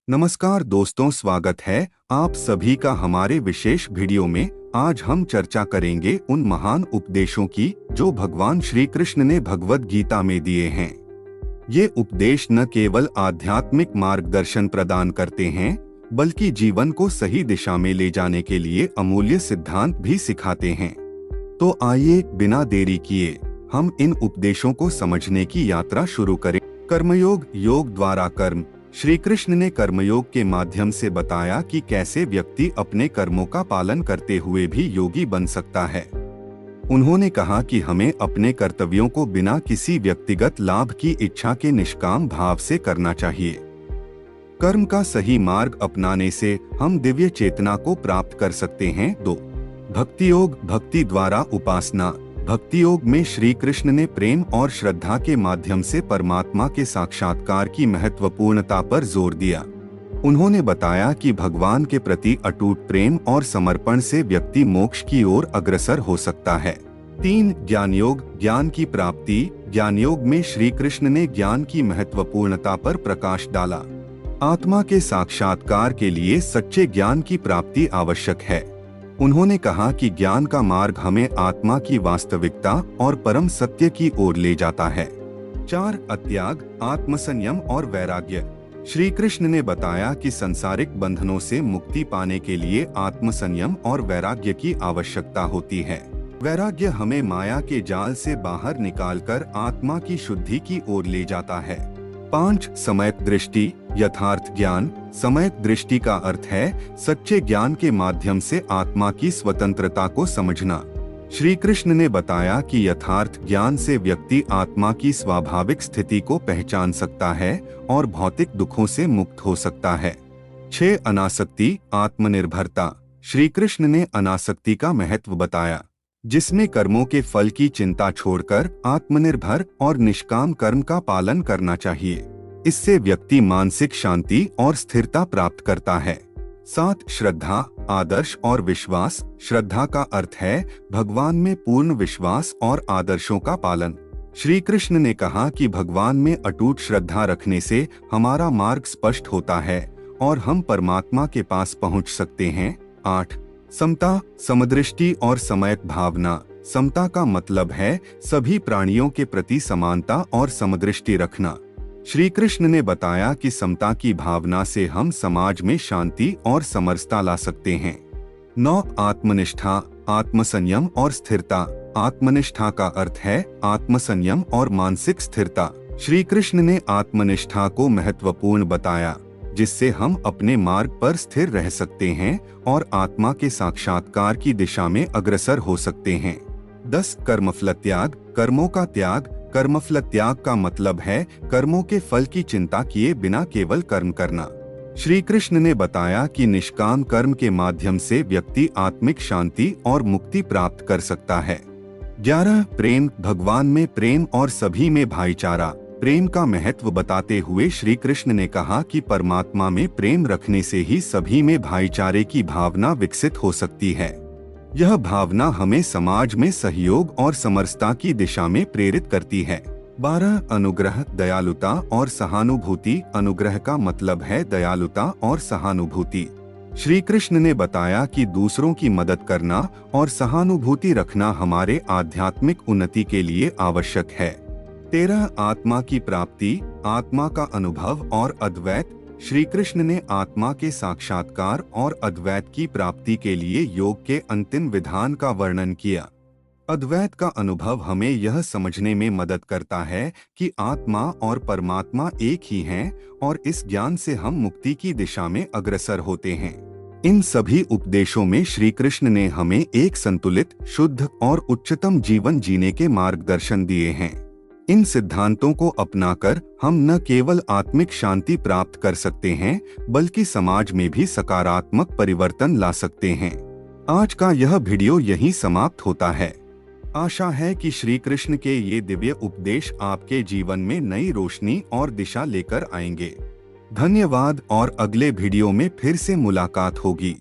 नमस्कार दोस्तों, स्वागत है आप सभी का हमारे विशेष वीडियो में। आज हम चर्चा करेंगे उन महान उपदेशों की जो भगवान श्री कृष्ण ने भगवद गीता में दिए हैं। ये उपदेश न केवल आध्यात्मिक मार्गदर्शन प्रदान करते हैं बल्कि जीवन को सही दिशा में ले जाने के लिए अमूल्य सिद्धांत भी सिखाते हैं। तो आइए बिना देरी किए हम इन उपदेशों को समझने की यात्रा शुरू करें। कर्मयोग, योग द्वारा कर्म। श्री कृष्ण ने कर्मयोग के माध्यम से बताया कि कैसे व्यक्ति अपने कर्मों का पालन करते हुए भी योगी बन सकता है। उन्होंने कहा कि हमें अपने कर्तव्यों को बिना किसी व्यक्तिगत लाभ की इच्छा के निष्काम भाव से करना चाहिए। कर्म का सही मार्ग अपनाने से हम दिव्य चेतना को प्राप्त कर सकते हैं। 2. भक्ति योग, भक्ति द्वारा उपासना। भक्ति योग में श्री कृष्ण ने प्रेम और श्रद्धा के माध्यम से परमात्मा के साक्षात्कार की महत्वपूर्णता पर जोर दिया। उन्होंने बताया कि भगवान के प्रति अटूट प्रेम और समर्पण से व्यक्ति मोक्ष की ओर अग्रसर हो सकता है। 3. ज्ञान योग, ज्ञान की प्राप्ति। ज्ञान योग में श्री कृष्ण ने ज्ञान की महत्वपूर्णता पर प्रकाश डाला। आत्मा के साक्षात्कार के लिए सच्चे ज्ञान की प्राप्ति आवश्यक है। उन्होंने कहा कि ज्ञान का मार्ग हमें आत्मा की वास्तविकता और परम सत्य की ओर ले जाता है। 4. अत्याग, आत्मसंयम और वैराग्य। श्री कृष्ण ने बताया कि संसारिक बंधनों से मुक्ति पाने के लिए आत्मसंयम और वैराग्य की आवश्यकता होती है। वैराग्य हमें माया के जाल से बाहर निकालकर आत्मा की शुद्धि की ओर ले जाता है। 5. सम्यक दृष्टि, यथार्थ ज्ञान। सम्यक दृष्टि का अर्थ है सच्चे ज्ञान के माध्यम से आत्मा की स्वतंत्रता को समझना। श्री कृष्ण ने बताया कि यथार्थ ज्ञान से व्यक्ति आत्मा की स्वाभाविक स्थिति को पहचान सकता है और भौतिक दुखों से मुक्त हो सकता है। 6. अनासक्ति, आत्मनिर्भरता। श्री कृष्ण ने अनासक्ति का महत्व बताया, जिसमें कर्मों के फल की चिंता छोड़कर आत्मनिर्भर और निष्काम कर्म का पालन करना चाहिए। इससे व्यक्ति मानसिक शांति और स्थिरता प्राप्त करता है। 7. श्रद्धा, आदर्श और विश्वास। श्रद्धा का अर्थ है भगवान में पूर्ण विश्वास और आदर्शों का पालन। श्री कृष्ण ने कहा कि भगवान में अटूट श्रद्धा रखने से हमारा मार्ग स्पष्ट होता है और हम परमात्मा के पास पहुंच सकते हैं। 8. समता, समदृष्टि और सम्यक भावना। समता का मतलब है सभी प्राणियों के प्रति समानता और समदृष्टि रखना। श्री कृष्ण ने बताया कि समता की भावना से हम समाज में शांति और समरसता ला सकते हैं। 9. आत्मनिष्ठा, आत्मसंयम और स्थिरता। आत्मनिष्ठा का अर्थ है आत्मसंयम और मानसिक स्थिरता। श्री कृष्ण ने आत्मनिष्ठा को महत्वपूर्ण बताया, जिससे हम अपने मार्ग पर स्थिर रह सकते हैं और आत्मा के साक्षात्कार की दिशा में अग्रसर हो सकते हैं। 10. कर्मफल त्याग, कर्मों का त्याग। कर्मफल त्याग का मतलब है कर्मों के फल की चिंता किए बिना केवल कर्म करना। श्री कृष्ण ने बताया कि निष्काम कर्म के माध्यम से व्यक्ति आत्मिक शांति और मुक्ति प्राप्त कर सकता है। 11. प्रेम, भगवान में प्रेम और सभी में भाईचारा। प्रेम का महत्व बताते हुए श्री कृष्ण ने कहा कि परमात्मा में प्रेम रखने से ही सभी में भाईचारे की भावना विकसित हो सकती है। यह भावना हमें समाज में सहयोग और समरसता की दिशा में प्रेरित करती है। 12. अनुग्रह, दयालुता और सहानुभूति। अनुग्रह का मतलब है दयालुता और सहानुभूति। श्री कृष्ण ने बताया कि दूसरों की मदद करना और सहानुभूति रखना हमारे आध्यात्मिक उन्नति के लिए आवश्यक है। 13. आत्मा की प्राप्ति, आत्मा का अनुभव और अद्वैत। श्री कृष्ण ने आत्मा के साक्षात्कार और अद्वैत की प्राप्ति के लिए योग के अंतिम विधान का वर्णन किया। अद्वैत का अनुभव हमें यह समझने में मदद करता है कि आत्मा और परमात्मा एक ही हैं और इस ज्ञान से हम मुक्ति की दिशा में अग्रसर होते हैं। इन सभी उपदेशों में श्री कृष्ण ने हमें एक संतुलित, शुद्ध और उच्चतम जीवन जीने के मार्गदर्शन दिए हैं। इन सिद्धांतों को अपनाकर हम न केवल आत्मिक शांति प्राप्त कर सकते हैं बल्कि समाज में भी सकारात्मक परिवर्तन ला सकते हैं। आज का यह वीडियो यहीं समाप्त होता है। आशा है कि श्री कृष्ण के ये दिव्य उपदेश आपके जीवन में नई रोशनी और दिशा लेकर आएंगे। धन्यवाद और अगले वीडियो में फिर से मुलाकात होगी।